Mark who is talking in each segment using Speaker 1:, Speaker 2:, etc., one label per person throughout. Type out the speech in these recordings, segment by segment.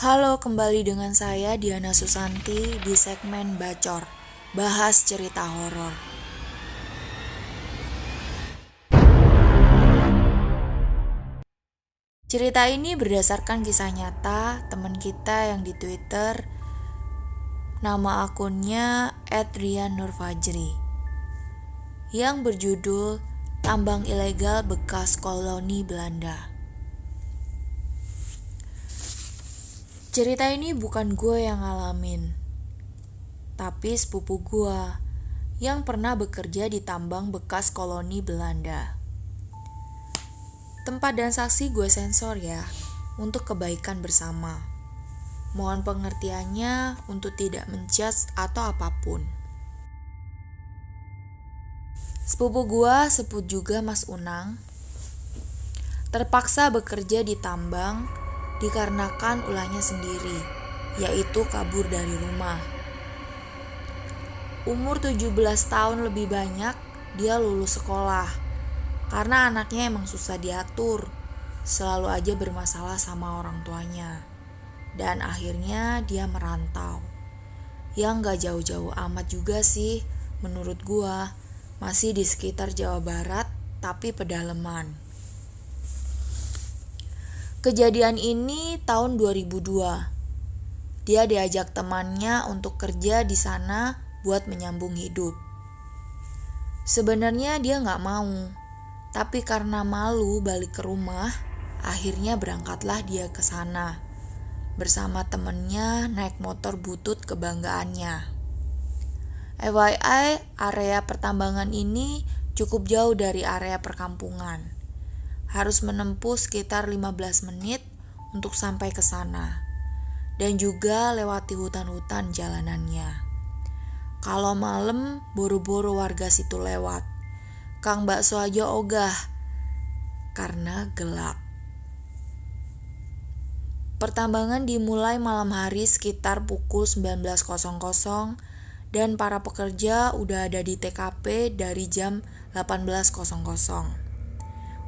Speaker 1: Halo, kembali dengan saya Diana Susanti di segmen Bacor, bahas cerita horor. Cerita ini berdasarkan kisah nyata teman kita yang di Twitter, nama akunnya @riannurfajri, yang berjudul Tambang Ilegal Bekas Koloni Belanda. Cerita ini bukan gue yang ngalamin, tapi sepupu gue yang pernah bekerja di tambang bekas koloni Belanda. Tempat dan saksi gue sensor ya, untuk kebaikan bersama. Mohon pengertiannya untuk tidak menjudge atau apapun. Sepupu gue sebut juga Mas Unang, terpaksa bekerja di tambang dikarenakan ulahnya sendiri, yaitu kabur dari rumah. Umur 17 tahun lebih banyak, dia lulus sekolah. Karena anaknya emang susah diatur, selalu aja bermasalah sama orang tuanya. Dan akhirnya dia merantau. Yang gak jauh-jauh amat juga sih, menurut gua. Masih di sekitar Jawa Barat, tapi pedalaman. Kejadian ini tahun 2002. Dia diajak temannya untuk kerja di sana buat menyambung hidup. Sebenarnya dia gak mau. Tapi karena malu balik ke rumah, akhirnya berangkatlah dia ke sana. Bersama temennya naik motor butut kebanggaannya. FYI, area pertambangan ini cukup jauh dari area perkampungan. Harus menempuh sekitar 15 menit untuk sampai ke sana. Dan juga lewati hutan-hutan jalanannya. Kalau malam, boro-boro warga situ lewat. Kang bakso aja ogah karena gelap. Pertambangan dimulai malam hari sekitar pukul 19.00 dan para pekerja udah ada di TKP dari jam 18.00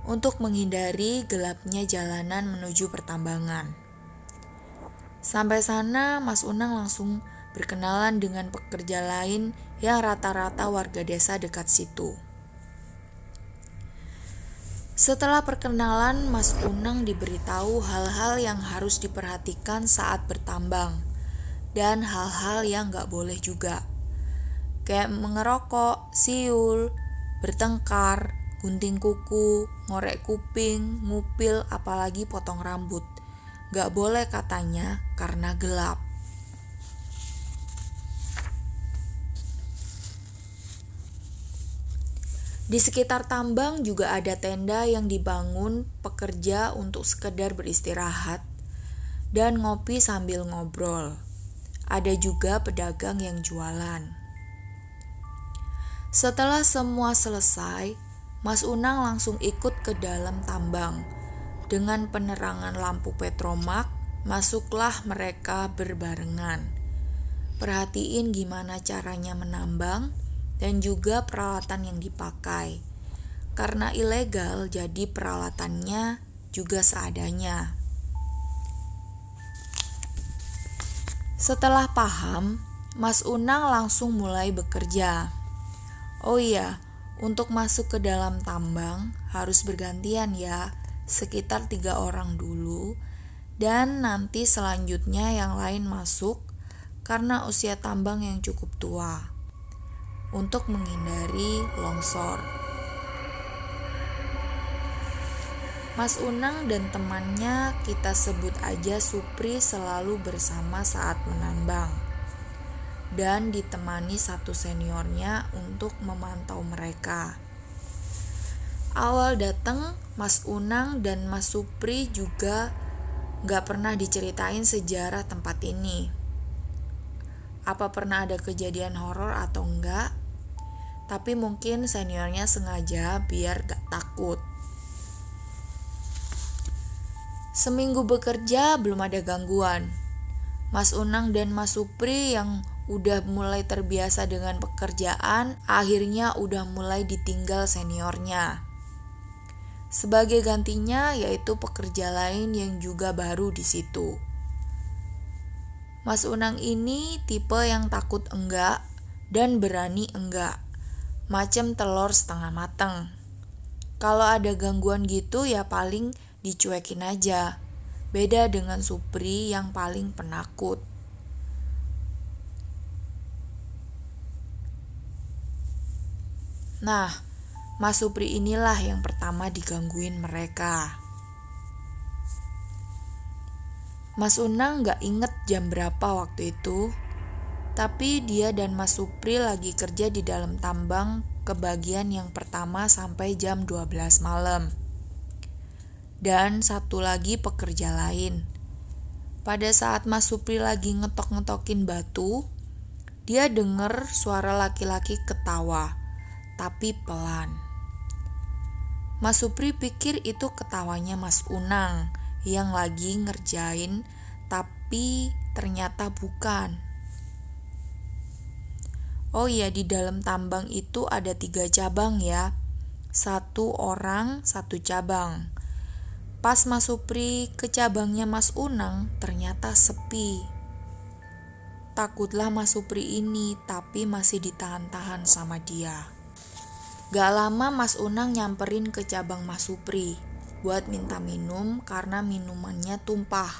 Speaker 1: untuk menghindari gelapnya jalanan menuju pertambangan. Sampai sana, Mas Unang langsung berkenalan dengan pekerja lain yang rata-rata warga desa dekat situ. Setelah perkenalan, Mas Unang diberitahu hal-hal yang harus diperhatikan saat bertambang dan hal-hal yang gak boleh juga. Kayak mengerokok, siul, bertengkar, gunting kuku, ngorek kuping, ngupil, apalagi potong rambut. Gak boleh katanya karena gelap. Di sekitar tambang juga ada tenda yang dibangun pekerja untuk sekedar beristirahat dan ngopi sambil ngobrol. Ada juga pedagang yang jualan. Setelah semua selesai, Mas Unang langsung ikut ke dalam tambang. Dengan penerangan lampu petromak, masuklah mereka berbarengan. Perhatiin gimana caranya menambang dan juga peralatan yang dipakai. Karena ilegal, jadi peralatannya juga seadanya. Setelah paham, Mas Unang langsung mulai bekerja. Oh iya, untuk masuk ke dalam tambang harus bergantian ya, sekitar 3 orang dulu, dan nanti selanjutnya yang lain masuk karena usia tambang yang cukup tua. Untuk menghindari longsor. Mas Unang dan temannya, kita sebut aja Supri, selalu bersama saat menambang. Dan ditemani satu seniornya untuk memantau mereka. Awal datang, Mas Unang dan Mas Supri juga gak pernah diceritain sejarah tempat ini. Apa pernah ada kejadian horor atau enggak? Tapi mungkin seniornya sengaja biar gak takut. Seminggu bekerja belum ada gangguan. Mas Unang dan Mas Supri yang udah mulai terbiasa dengan pekerjaan, akhirnya udah mulai ditinggal seniornya. Sebagai gantinya yaitu pekerja lain yang juga baru di situ. Mas Unang ini tipe yang takut enggak dan berani enggak, macam telur setengah mateng. Kalau ada gangguan gitu ya paling dicuekin aja. Beda dengan Supri yang paling penakut. Nah, Mas Supri inilah yang pertama digangguin mereka. Mas Unang gak inget jam berapa waktu itu, tapi dia dan Mas Supri lagi kerja di dalam tambang ke bagian yang pertama sampai jam 12 malam. Dan satu lagi pekerja lain. Pada saat Mas Supri lagi ngetok-ngetokin batu, dia dengar suara laki-laki ketawa, tapi pelan. Mas Supri pikir itu ketawanya Mas Unang yang lagi ngerjain, tapi ternyata bukan. Oh iya, di dalam tambang itu ada 3 cabang ya. 1 orang, 1 cabang. Pas Mas Supri ke cabangnya Mas Unang, ternyata sepi. Takutlah Mas Supri ini, tapi masih ditahan-tahan sama dia. Gak lama Mas Unang nyamperin ke cabang Mas Supri buat minta minum karena minumannya tumpah.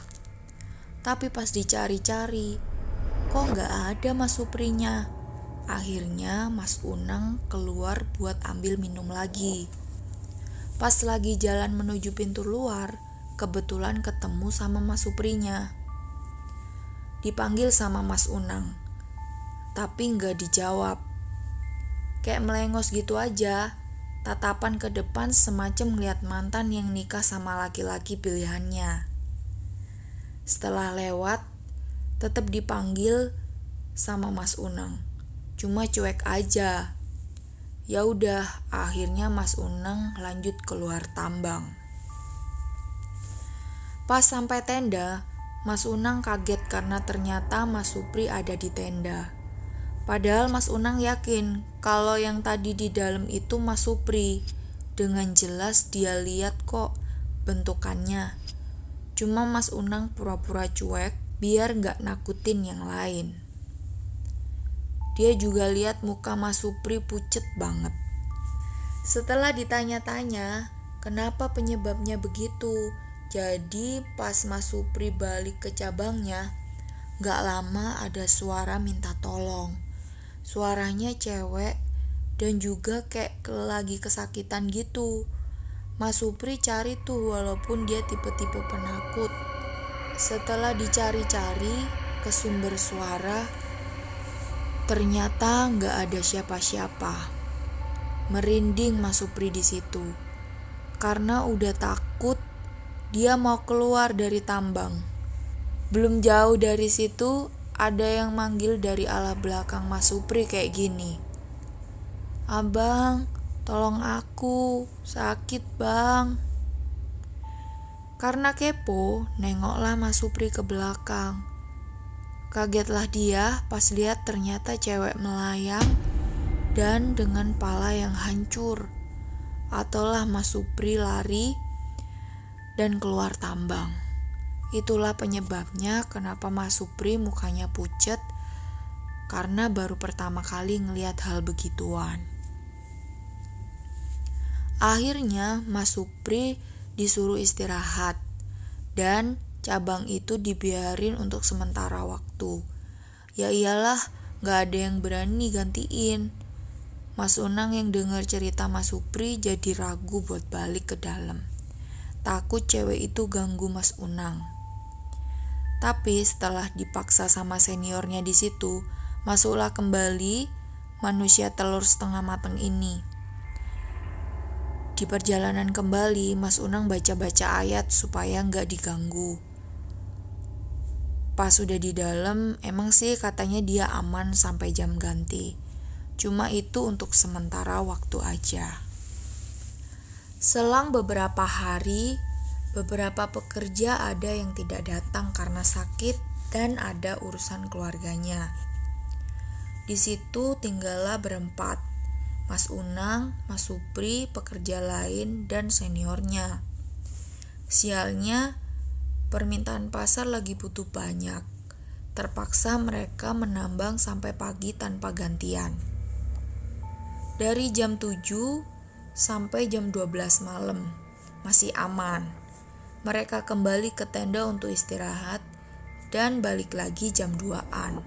Speaker 1: Tapi pas dicari-cari, kok gak ada Mas Suprinya. Akhirnya Mas Unang keluar buat ambil minum lagi. Pas lagi jalan menuju pintu luar, kebetulan ketemu sama Mas Suprinya. Dipanggil sama Mas Unang, tapi gak dijawab. Kayak melengos gitu aja, tatapan ke depan semacam ngeliat mantan yang nikah sama laki-laki pilihannya. Setelah lewat, tetap dipanggil sama Mas Unang, cuma cuek aja. Ya udah, akhirnya Mas Unang lanjut keluar tambang. Pas sampai tenda, Mas Unang kaget karena ternyata Mas Supri ada di tenda. Padahal Mas Unang yakin kalau yang tadi di dalam itu Mas Supri. Dengan jelas dia lihat kok bentukannya. Cuma Mas Unang pura-pura cuek biar gak nakutin yang lain. Dia juga lihat muka Mas Supri pucet banget. Setelah ditanya-tanya kenapa penyebabnya begitu, jadi pas Mas Supri balik ke cabangnya, gak lama ada suara minta tolong. Suaranya cewek dan juga kayak lagi kesakitan gitu. Mas Supri cari tuh walaupun dia tipe-tipe penakut. Setelah dicari-cari ke sumber suara, ternyata nggak ada siapa-siapa. Merinding Mas Supri di situ. Karena udah takut, dia mau keluar dari tambang. Belum jauh dari situ, ada yang manggil dari arah belakang Mas Supri kayak gini. "Abang, tolong aku, sakit bang." Karena kepo, nengoklah Mas Supri ke belakang. Kagetlah dia pas lihat ternyata cewek melayang dan dengan pala yang hancur. Atulah Mas Supri lari dan keluar tambang. Itulah penyebabnya kenapa Mas Supri mukanya pucet, karena baru pertama kali ngelihat hal begituan. Akhirnya Mas Supri disuruh istirahat dan cabang itu dibiarin untuk sementara waktu. Ya iyalah, gak ada yang berani gantiin. Mas Unang yang dengar cerita Mas Supri jadi ragu buat balik ke dalam. Takut cewek itu ganggu Mas Unang. Tapi setelah dipaksa sama seniornya di situ, masuklah kembali manusia telur setengah matang ini. Di perjalanan kembali, Mas Unang baca-baca ayat supaya nggak diganggu. Pas udah di dalam, emang sih katanya dia aman sampai jam ganti. Cuma itu untuk sementara waktu aja. Selang beberapa hari, beberapa pekerja ada yang tidak datang karena sakit dan ada urusan keluarganya. Di situ tinggallah berempat, Mas Unang, Mas Supri, pekerja lain, dan seniornya. Sialnya, permintaan pasar lagi butuh banyak. Terpaksa mereka menambang sampai pagi tanpa gantian. Dari jam 7 sampai jam 12 malam masih aman. Mereka kembali ke tenda untuk istirahat dan balik lagi jam 2-an.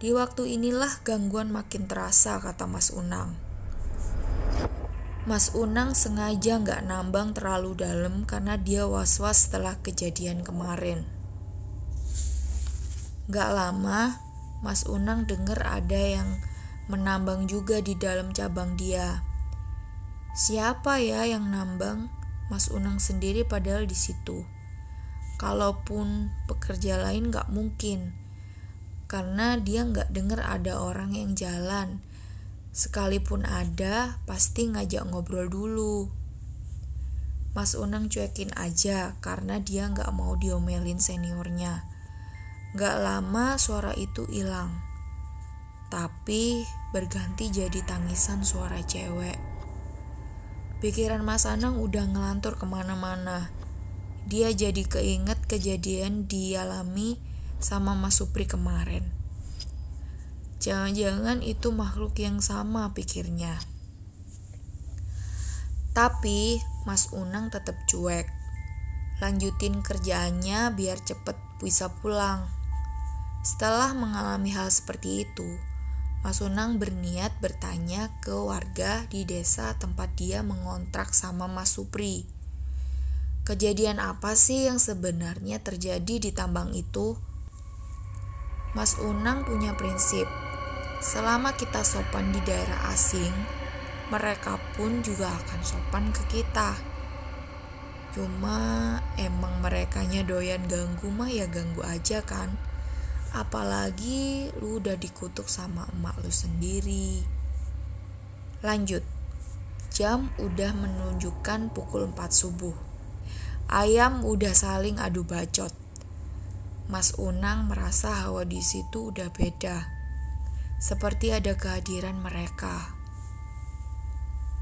Speaker 1: Di waktu inilah gangguan makin terasa, kata Mas Unang. Mas Unang sengaja gak nambang terlalu dalam karena dia was-was setelah kejadian kemarin. Gak lama, Mas Unang dengar ada yang menambang juga di dalam cabang dia. Siapa ya yang nambang? Mas Unang sendiri padahal di situ. Kalaupun pekerja lain gak mungkin, karena dia gak dengar ada orang yang jalan. Sekalipun ada, pasti ngajak ngobrol dulu. Mas Unang cuekin aja karena dia gak mau diomelin seniornya. Gak lama suara itu hilang, tapi berganti jadi tangisan suara cewek. Pikiran Mas Anang udah ngelantur kemana-mana. Dia jadi keinget kejadian dialami sama Mas Supri kemarin. Jangan-jangan itu makhluk yang sama, pikirnya. Tapi Mas Unang tetap cuek. Lanjutin kerjaannya biar cepet bisa pulang. Setelah mengalami hal seperti itu, Mas Unang berniat bertanya ke warga di desa tempat dia mengontrak sama Mas Supri. Kejadian apa sih yang sebenarnya terjadi di tambang itu? Mas Unang punya prinsip, selama kita sopan di daerah asing, mereka pun juga akan sopan ke kita. Cuma emang merekanya doyan ganggu mah ya ganggu aja kan. Apalagi lu udah dikutuk sama emak lu sendiri. Lanjut. Jam udah menunjukkan pukul 4 subuh. Ayam udah saling adu bacot. Mas Unang merasa hawa di situ udah beda. Seperti ada kehadiran mereka.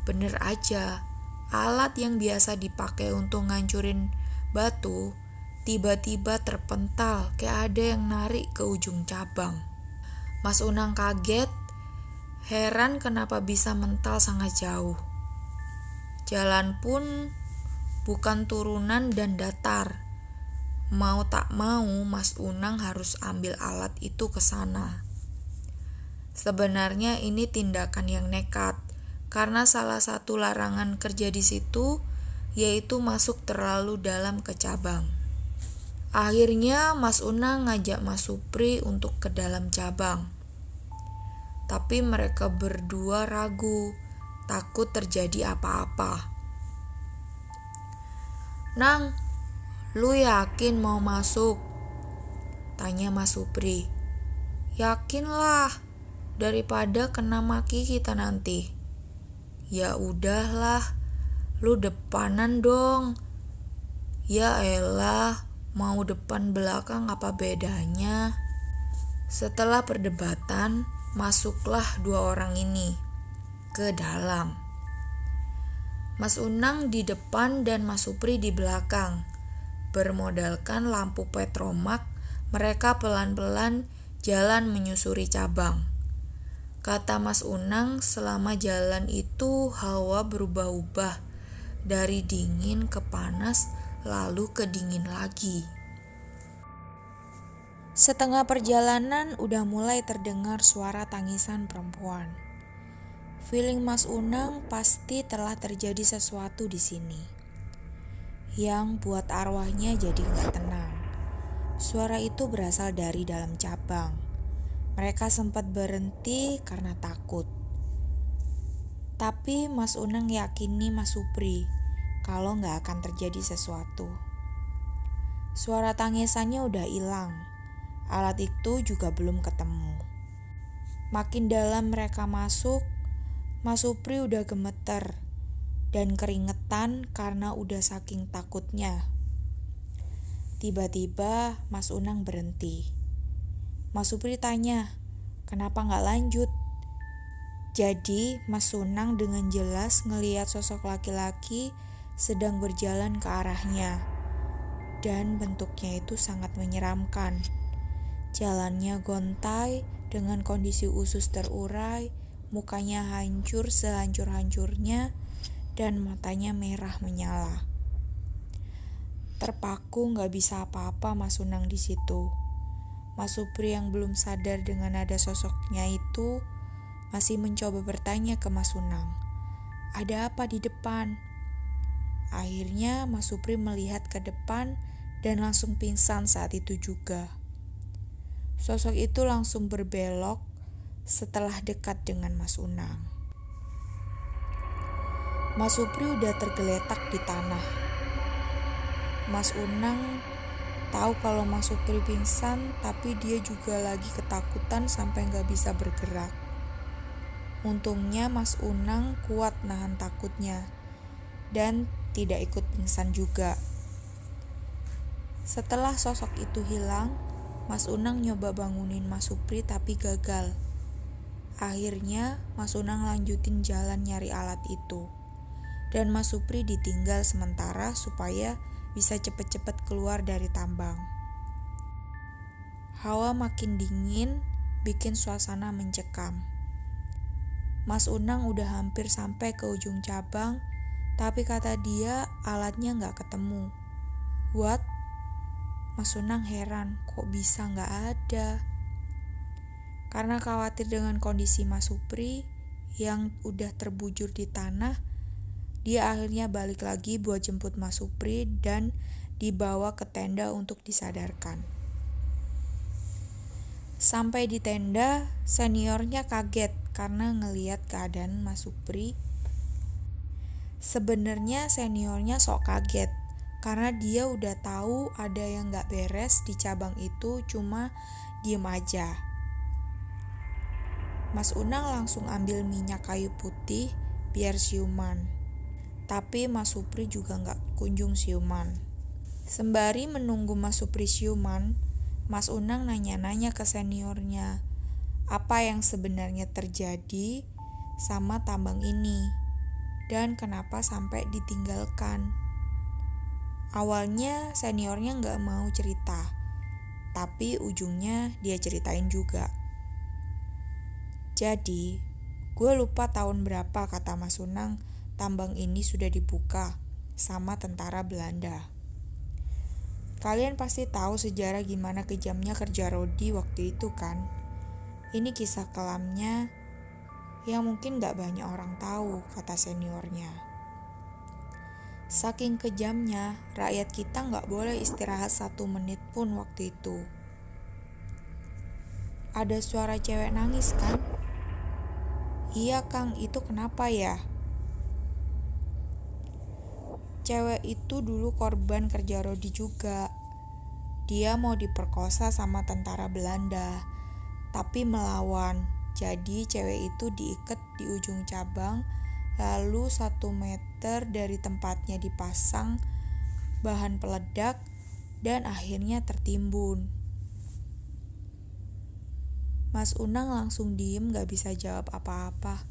Speaker 1: Bener aja, alat yang biasa dipakai untuk ngancurin batu tiba-tiba terpental kayak ada yang narik ke ujung cabang. Mas Unang kaget, heran kenapa bisa mental sangat jauh. Jalan pun bukan turunan dan datar. Mau tak mau Mas Unang harus ambil alat itu ke sana. Sebenarnya ini tindakan yang nekat, karena salah satu larangan kerja di situ yaitu masuk terlalu dalam ke cabang. Akhirnya Mas Unang ngajak Mas Supri untuk ke dalam cabang. Tapi mereka berdua ragu, takut terjadi apa-apa. "Nang, lu yakin mau masuk?" tanya Mas Supri. "Yakinlah, daripada kena maki kita nanti." "Ya udahlah, lu depanan dong." "Ya elah, mau depan belakang apa bedanya?" Setelah perdebatan, masuklah dua orang ini ke dalam. Mas Unang di depan dan Mas Supri di belakang. Bermodalkan lampu petromak, mereka pelan-pelan jalan menyusuri cabang. Kata Mas Unang, selama jalan itu hawa berubah-ubah dari dingin ke panas, lalu ke dingin lagi. Setengah perjalanan udah mulai terdengar suara tangisan perempuan. Feeling Mas Unang pasti telah terjadi sesuatu di sini yang buat arwahnya jadi gak tenang. Suara itu berasal dari dalam cabang. Mereka sempat berhenti karena takut. Tapi Mas Unang yakini Mas Supri kalau gak akan terjadi sesuatu. Suara tangisannya udah hilang. Alat itu juga belum ketemu. Makin dalam mereka masuk, Mas Supri udah gemeter dan keringetan karena udah saking takutnya. Tiba-tiba Mas Unang berhenti. Mas Supri tanya, "Kenapa gak lanjut?" Jadi Mas Unang dengan jelas ngelihat sosok laki-laki sedang berjalan ke arahnya. Dan bentuknya itu sangat menyeramkan. Jalannya gontai dengan kondisi usus terurai, mukanya hancur sehancur-hancurnya, dan matanya merah menyala. Terpaku gak bisa apa-apa Mas Unang di situ. Mas Supri yang belum sadar dengan ada sosoknya itu masih mencoba bertanya ke Mas Unang, ada apa di depan? Akhirnya Mas Supri melihat ke depan dan langsung pingsan saat itu juga. Sosok itu langsung berbelok setelah dekat dengan Mas Unang. Mas Supri udah tergeletak di tanah. Mas Unang tahu kalau Mas Supri pingsan, tapi dia juga lagi ketakutan sampai gak bisa bergerak. Untungnya Mas Unang kuat nahan takutnya dan tidak ikut pingsan juga. Setelah sosok itu hilang, Mas Unang nyoba bangunin Mas Supri tapi gagal. Akhirnya Mas Unang lanjutin jalan nyari alat itu. Dan Mas Supri ditinggal sementara supaya bisa cepet-cepet keluar dari tambang. Hawa makin dingin, bikin suasana mencekam. Mas Unang udah hampir sampai ke ujung cabang, tapi kata dia alatnya gak ketemu. What? Mas Unang heran, kok bisa gak ada? Karena khawatir dengan kondisi Mas Supri yang udah terbujur di tanah, dia akhirnya balik lagi buat jemput Mas Supri dan dibawa ke tenda untuk disadarkan. Sampai di tenda, seniornya kaget karena ngeliat keadaan Mas Supri. Sebenarnya seniornya sok kaget karena dia udah tahu ada yang gak beres di cabang itu, cuma diem aja. Mas Unang langsung ambil minyak kayu putih biar siuman. Tapi Mas Supri juga gak kunjung siuman. Sembari menunggu Mas Supri siuman, Mas Unang nanya-nanya ke seniornya, apa yang sebenarnya terjadi sama tambang ini dan kenapa sampai ditinggalkan. Awalnya seniornya gak mau cerita, tapi ujungnya dia ceritain juga. Jadi, gue lupa tahun berapa kata Mas Unang tambang ini sudah dibuka sama tentara Belanda. Kalian pasti tahu sejarah gimana kejamnya kerja Rodi waktu itu kan? Ini kisah kelamnya yang mungkin gak banyak orang tahu, kata seniornya. Saking kejamnya, rakyat kita gak boleh istirahat 1 menit pun waktu itu. Ada suara cewek nangis kan? Iya Kang, itu kenapa ya? Cewek itu dulu korban kerja Rodi juga. Dia mau diperkosa sama tentara Belanda, tapi melawan. Jadi cewek itu diikat di ujung cabang, lalu 1 meter dari tempatnya dipasang bahan peledak dan akhirnya tertimbun. Mas Unang langsung diem gak bisa jawab apa-apa.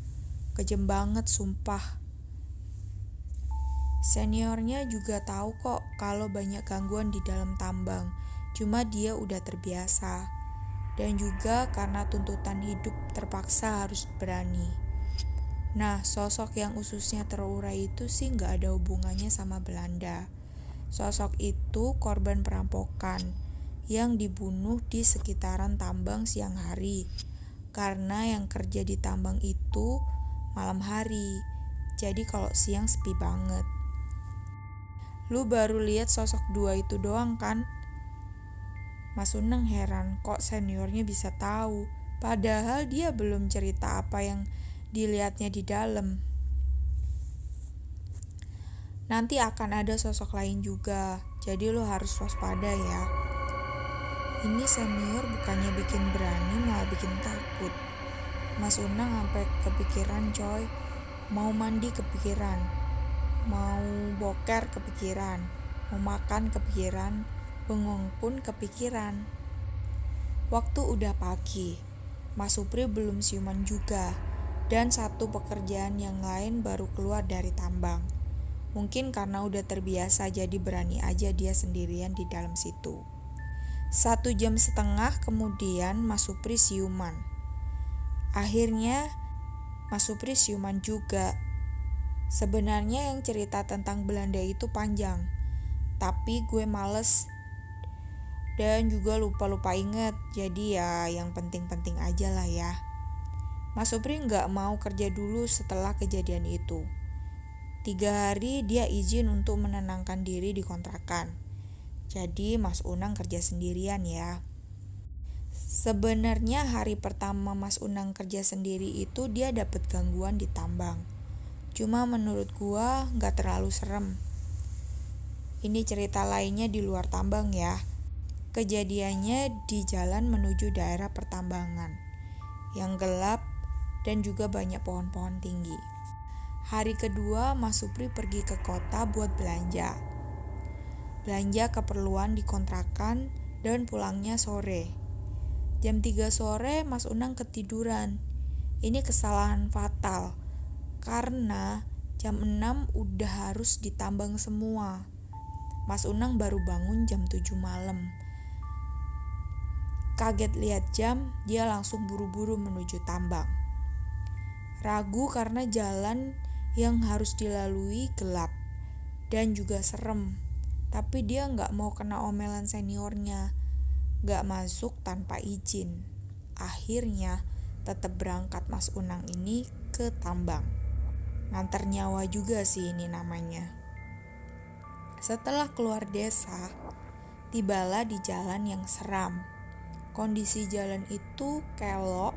Speaker 1: Kejem banget sumpah. Seniornya juga tahu kok kalau banyak gangguan di dalam tambang, cuma dia udah terbiasa. Dan juga karena tuntutan hidup terpaksa harus berani. Nah, sosok yang ususnya terurai itu sih gak ada hubungannya sama Belanda. Sosok itu korban perampokan yang dibunuh di sekitaran tambang siang hari. Karena yang kerja di tambang itu malam hari, jadi kalau siang sepi banget. Lu baru lihat sosok 2 itu doang kan? Mas Unang heran kok seniornya bisa tahu, padahal dia belum cerita apa yang dilihatnya di dalam. Nanti akan ada sosok lain juga, jadi lu harus waspada ya. Ini senior bukannya bikin berani malah bikin takut. Mas Unang sampai kepikiran coy, mau mandi kepikiran, mau boker kepikiran, mau makan kepikiran, bengong pun kepikiran. Waktu udah pagi, Mas Supri belum siuman juga, dan 1 pekerjaan yang lain baru keluar dari tambang. Mungkin karena udah terbiasa jadi berani aja dia sendirian di dalam situ. 1,5 jam kemudian Mas Supri siuman. Akhirnya Mas Supri siuman juga. Sebenarnya yang cerita tentang Belanda itu panjang, tapi gue males dan juga lupa-lupa inget. Jadi ya yang penting-penting aja lah ya. Mas Supri gak mau kerja dulu setelah kejadian itu. 3 hari dia izin untuk menenangkan diri di kontrakan. Jadi Mas Unang kerja sendirian ya. Sebenarnya hari pertama Mas Unang kerja sendiri itu dia dapet gangguan di tambang. Cuma menurut gua gak terlalu serem. Ini cerita lainnya di luar tambang ya. Kejadiannya di jalan menuju daerah pertambangan yang gelap dan juga banyak pohon-pohon tinggi. Hari kedua Mas Supri pergi ke kota buat belanja keperluan di kontrakan dan pulangnya sore. Jam 3 sore Mas Unang ketiduran. Ini kesalahan fatal karena jam 6 udah harus ditambang semua. Mas Unang baru bangun jam 7 malam. Kaget lihat jam, dia langsung buru-buru menuju tambang. Ragu karena jalan yang harus dilalui gelap dan juga serem. Tapi dia gak mau kena omelan seniornya, gak masuk tanpa izin. Akhirnya tetap berangkat Mas Unang ini ke tambang. Nganter nyawa juga sih ini namanya. Setelah keluar desa, tibalah di jalan yang seram. Kondisi jalan itu kelok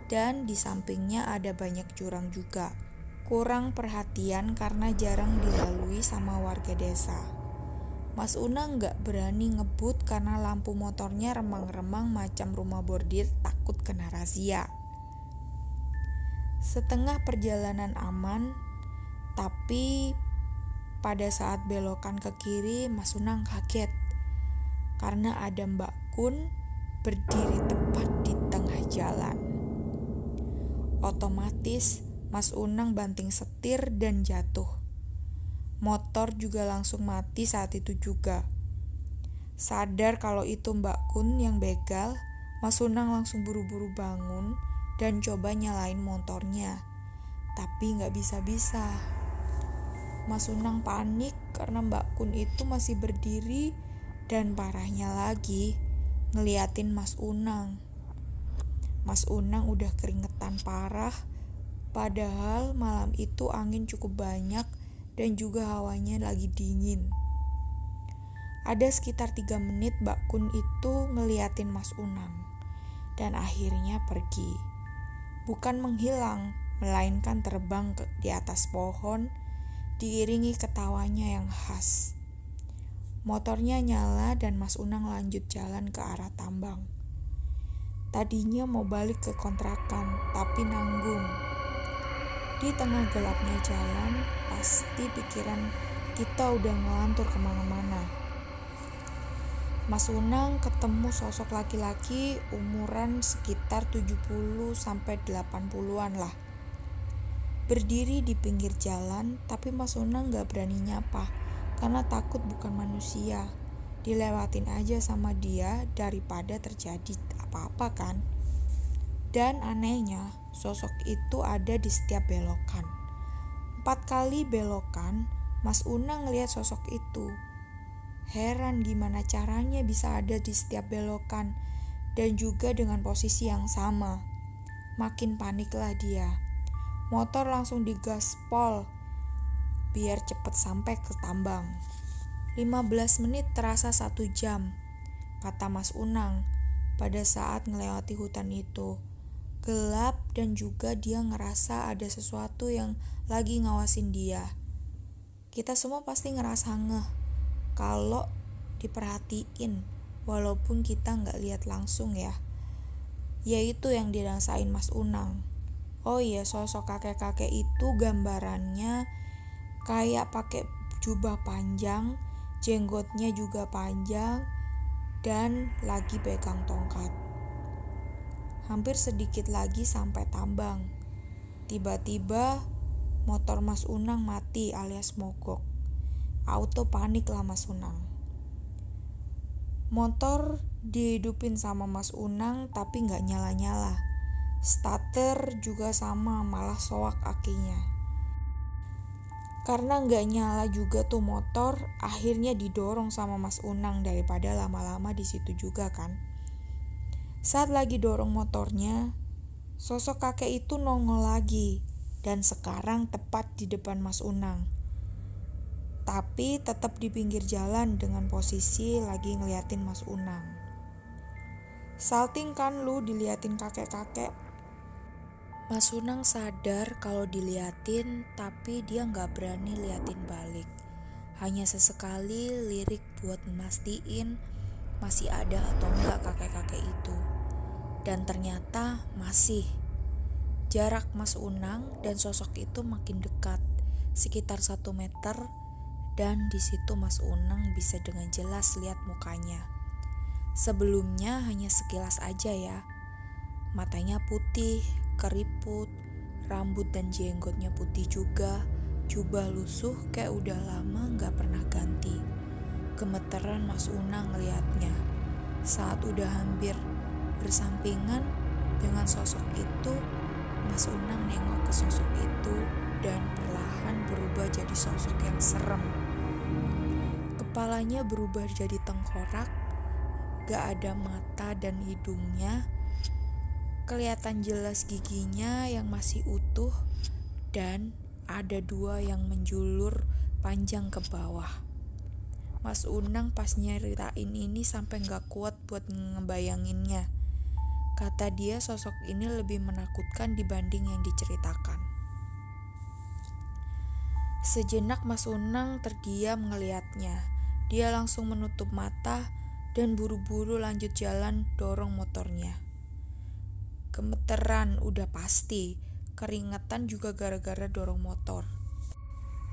Speaker 1: dan di sampingnya ada banyak jurang juga. Kurang perhatian karena jarang dilalui sama warga desa. Mas Unang gak berani ngebut karena lampu motornya remang-remang macam rumah bordir, takut kena razia. Setengah perjalanan aman, tapi pada saat belokan ke kiri Mas Unang kaget karena ada Mbak Kun berdiri tepat di tengah jalan. Otomatis Mas Unang banting setir dan jatuh. Motor juga langsung mati saat itu juga. Sadar kalau itu Mbak Kun yang begal, Mas Unang langsung buru-buru bangun dan coba nyalain motornya. Tapi gak bisa-bisa. Mas Unang panik karena Mbak Kun itu masih berdiri dan parahnya lagi ngeliatin Mas Unang. Mas Unang udah keringetan parah, padahal malam itu angin cukup banyak dan juga hawanya lagi dingin. Ada sekitar 3 menit Mbak Kun itu ngeliatin Mas Unang dan akhirnya pergi. Bukan menghilang, melainkan terbang di atas pohon diiringi ketawanya yang khas. Motornya nyala dan Mas Unang lanjut jalan ke arah tambang. Tadinya mau balik ke kontrakan, tapi nanggung. Di tengah gelapnya jalan, pasti pikiran kita udah ngelantur kemana-mana. Mas Unang ketemu sosok laki-laki umuran sekitar 70-80-an lah. Berdiri di pinggir jalan, tapi Mas Unang gak berani nyapa karena takut bukan manusia. Dilewatin aja sama dia daripada terjadi apa-apa kan. Dan anehnya, sosok itu ada di setiap belokan. 4 kali belokan, Mas Unang ngeliat sosok itu. Heran gimana caranya bisa ada di setiap belokan dan juga dengan posisi yang sama. Makin paniklah dia. Motor langsung digaspol biar cepet sampai ke tambang. 15 menit terasa 1 jam, kata Mas Unang pada saat ngelewati hutan itu. Gelap dan juga dia ngerasa ada sesuatu yang lagi ngawasin dia. Kita semua pasti ngerasa ngeh kalau diperhatiin walaupun kita gak lihat langsung ya. Yaitu yang dirasain Mas Unang. Oh iya, sosok kakek-kakek itu gambarannya kayak pakai jubah panjang, jenggotnya juga panjang, dan lagi pegang tongkat. Hampir sedikit lagi sampai tambang. Tiba-tiba motor Mas Unang mati alias mogok. Auto panik lah Mas Unang. Motor dihidupin sama Mas Unang tapi gak nyala-nyala. Starter juga sama, malah soak akinya. Karena gak nyala juga tuh motor, akhirnya didorong sama Mas Unang daripada lama-lama di situ juga kan. Saat lagi dorong motornya, sosok kakek itu nongol lagi dan sekarang tepat di depan Mas Unang. Tapi tetap di pinggir jalan dengan posisi lagi ngeliatin Mas Unang. Salting kan lu diliatin kakek-kakek. Mas Unang sadar kalau diliatin, tapi dia gak berani liatin balik. Hanya sesekali lirik buat mastiin masih ada atau enggak kakek-kakek itu. Dan ternyata masih. Jarak Mas Unang dan sosok itu makin dekat, sekitar 1 meter, dan di situ Mas Unang bisa dengan jelas lihat mukanya. Sebelumnya hanya sekilas aja ya. Matanya putih, keriput, rambut dan jenggotnya putih juga, jubah lusuh kayak udah lama gak pernah ganti. Gemeteran Mas Unang ngeliatnya. Saat udah hampir bersampingan dengan sosok itu, Mas Unang nengok ke sosok itu dan perlahan berubah jadi sosok yang serem. Kepalanya berubah jadi tengkorak, gak ada mata dan hidungnya. Kelihatan jelas giginya yang masih utuh dan ada 2 yang menjulur panjang ke bawah. Mas Unang pas nyeritain ini sampai gak kuat buat ngebayanginnya. Kata dia sosok ini lebih menakutkan dibanding yang diceritakan. Sejenak Mas Unang terdiam ngeliatnya. Dia langsung menutup mata dan buru-buru lanjut jalan dorong motornya. Gemeteran udah pasti, keringetan juga gara-gara dorong motor.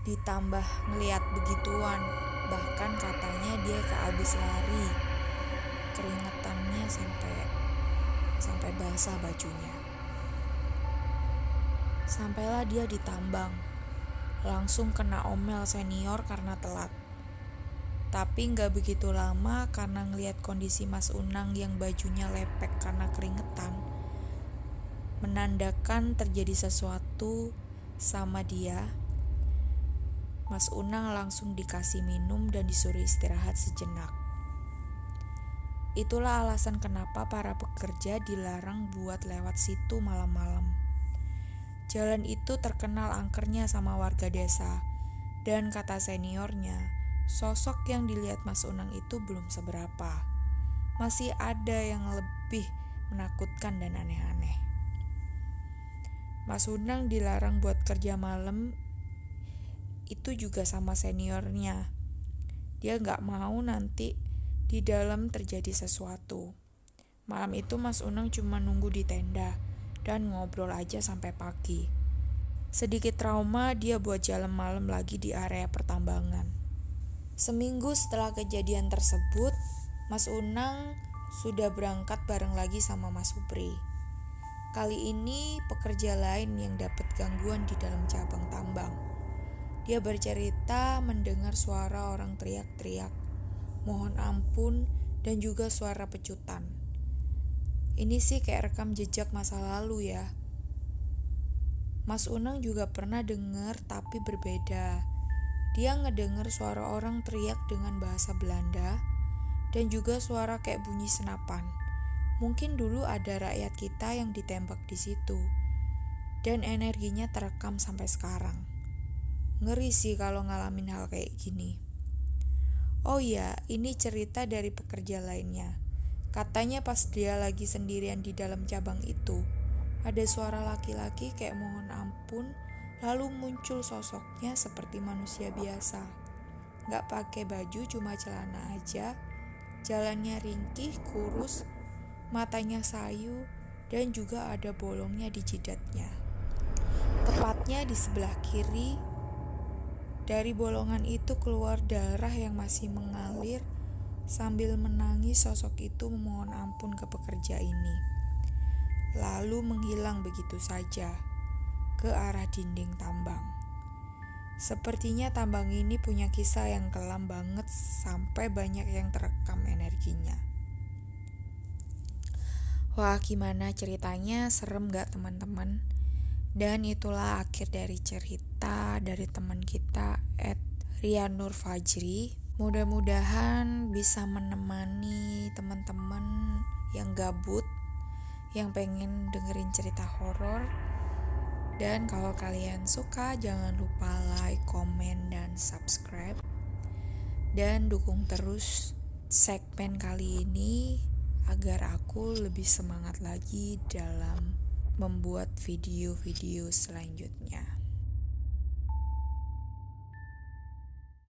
Speaker 1: Ditambah ngeliat begituan, bahkan katanya dia keabis lari. Keringetannya sampai basah bajunya. Sampailah dia di tambang. Langsung kena omel senior karena telat. Tapi gak begitu lama karena ngeliat kondisi Mas Unang yang bajunya lepek karena keringetan, menandakan terjadi sesuatu sama dia. Mas Unang langsung dikasih minum dan disuruh istirahat sejenak. Itulah alasan kenapa para pekerja dilarang buat lewat situ malam-malam. Jalan itu terkenal angkernya sama warga desa. Dan kata seniornya, sosok yang dilihat Mas Unang itu belum seberapa. Masih ada yang lebih menakutkan dan aneh-aneh. Mas Unang dilarang buat kerja malam itu juga sama seniornya. Dia gak mau nanti di dalam terjadi sesuatu. Malam itu Mas Unang cuma nunggu di tenda dan ngobrol aja sampai pagi. Sedikit trauma dia buat jalan malam lagi di area pertambangan. Seminggu setelah kejadian tersebut, Mas Unang sudah berangkat bareng lagi sama Mas Supri. Kali ini pekerja lain yang dapat gangguan di dalam cabang tambang. Dia bercerita mendengar suara orang teriak-teriak, mohon ampun, dan juga suara pecutan. Ini sih kayak rekam jejak masa lalu ya. Mas Unang juga pernah dengar tapi berbeda. Dia ngedengar suara orang teriak dengan bahasa Belanda dan juga suara kayak bunyi senapan. Mungkin dulu ada rakyat kita yang ditembak di situ dan energinya terekam sampai sekarang. Ngeri sih kalau ngalamin hal kayak gini. Oh iya, ini cerita dari pekerja lainnya. Katanya pas dia lagi sendirian di dalam cabang itu, ada suara laki-laki kayak mohon ampun, lalu muncul sosoknya seperti manusia biasa. Gak pakai baju, cuma celana aja. Jalannya ringkih, kurus, matanya sayu, dan juga ada bolongnya di jidatnya. Tepatnya di sebelah kiri. Dari bolongan itu keluar darah yang masih mengalir. Sambil menangis sosok itu memohon ampun ke pekerja ini. Lalu menghilang begitu saja ke arah dinding tambang. Sepertinya tambang ini punya kisah yang kelam banget sampai banyak yang terekam energinya. Wah, gimana ceritanya? Serem gak teman-teman? Dan itulah akhir dari cerita dari teman kita @Rianur Fajri. Mudah-mudahan bisa menemani teman-teman yang gabut, yang pengen dengerin cerita horor. Dan kalau kalian suka, jangan lupa like, komen, dan subscribe. Dan dukung terus segmen kali ini agar aku lebih semangat lagi dalam membuat video-video selanjutnya.